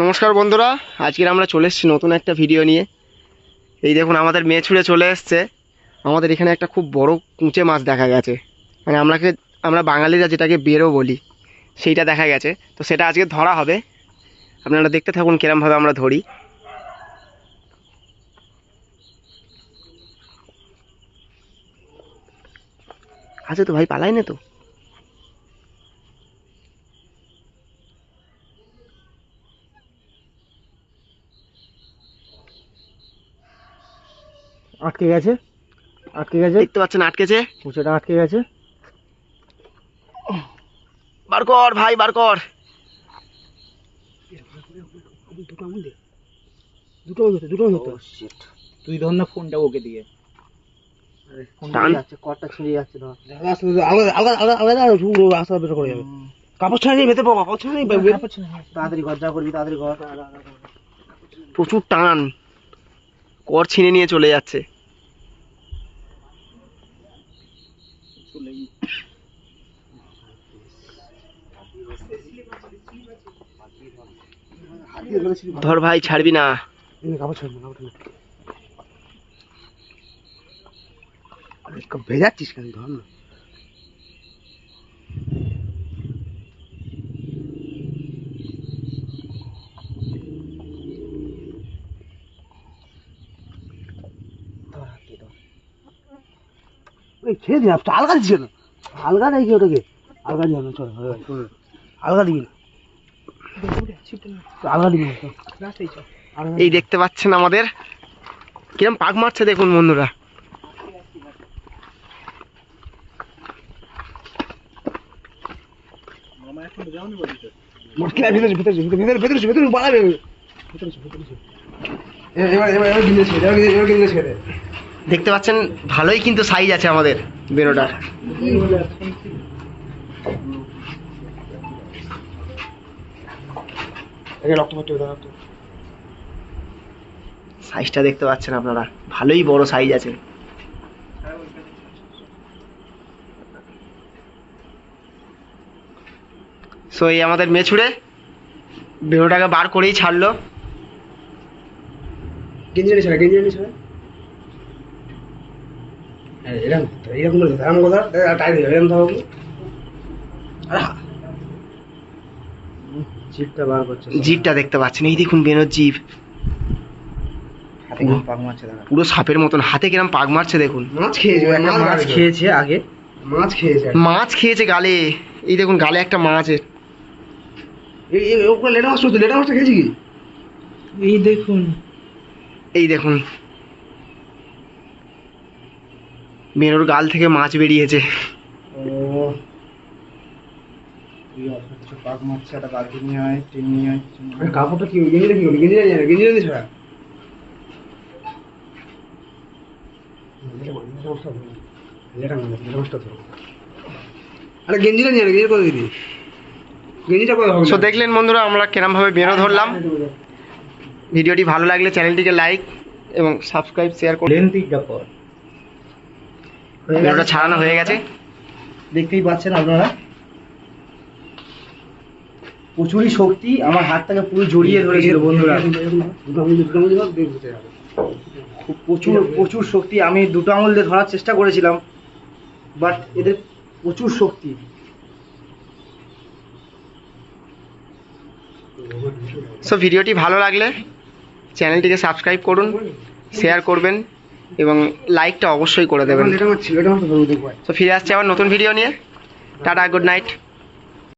নমস্কার বন্ধুরা, আজকে আমরা চলে এসেছি নতুন একটা ভিডিও নিয়ে। এই দেখুন আমাদের মেয়ে ছুঁড়ে চলে এসছে। আমাদের এখানে একটা খুব বড় কুঁচে মাছ দেখা গেছে, মানে আমরা বাঙালিরা যেটাকে বেরো বলি, সেইটা দেখা গেছে। তো সেটা আজকে ধরা হবে, আপনারা দেখতে থাকুন কিরমভাবে আমরা ধরি। আছে তো ভাই, পালাই না তো। আটকে গেছে, দেখতে পাচ্ছেন আটকেছে, কুচেটা আটকে গেছে। বার কর ভাই, বার কর। দুটো তুই ধর না ফোনটা ওকে দিয়ে। কর্তা ছিঁড়ে যাচ্ছে, কাপড় ছাড়িয়ে ভেতরে পাবো, কাপড় ছাড়িয়ে তাড়াতাড়ি ঘর যা করবি, তাড়াতাড়ি ঘর। প্রচুর টান, কর ছিঁড়ে নিয়ে চলে যাচ্ছে। ধর ভাই, ছাড়বি না। কাপড় ছাড়বি না, ভেজাচ্ছিস কেন? ধর না। ছেড়ে দিন, আলগা দিচ্ছে না, আলগা নেই কি ওটাকে, আলগা দিও না, চল আলগা দিবি না, আলগা দিবি না। এই দেখতে পাচ্ছেন আমাদের কিরম পাক মারছে, দেখুন বন্ধুরা। দেখতে পাচ্ছেন ভালোই কিন্তু সাইজ আছে আমাদের বেরোটার। সাইজটা দেখতে পাচ্ছেন আপনারা, ভালোই বড় সাইজ আছে। সো এই আমাদের মেছুড়ে বেরোটাকে বার করেই ছাড়লো। জিভটা দেখতে পাচ্ছেন, এই দেখুন বেরোর জিভ, পুরো সাপের মতন। হাতে কিরম পাক মারছে দেখুন। মাছ খেয়েছে গালে, এই দেখুন গালে একটা মাছের। এই দেখুন বেরোর গাল থেকে মাছ বেরিয়েছে। কাপড়টা কি গেঞ্জিটা কি গেঞ্জিটা ছাড়া আরে গেঞ্জিটা নিয়ে গেঞ্জি করে দিবি, গেঞ্জিটা করে হবে। সো দেখলেন বন্ধুরা আমরা কেরম ভাবে বেরো ধরলাম। ভিডিওটি ভালো লাগলে চ্যানেলটিকে লাইক এবং সাবস্ক্রাইব শেয়ার করুন। ভিডিওটা ছাড়ানো হয়ে গেছে, দেখতেই পাচ্ছেন আপনারা। প্রচুরই শক্তি, আমার হাতটাকে পুরো জড়িয়ে ধরেছিল বন্ধুরা। প্রচুর প্রচুর শক্তি। আমি দুটো আঙুল দিয়ে ধরার চেষ্টা করেছিলাম, বাট এদের প্রচুর শক্তি। সো ভিডিওটি ভালো লাগলে চ্যানেলটিকে সাবস্ক্রাইব করুন, শেয়ার করবেন এবং লাইকটা অবশ্যই করে দেবেন। তো ফিরে আসছি আবার নতুন ভিডিও নিয়ে। Tata, good night.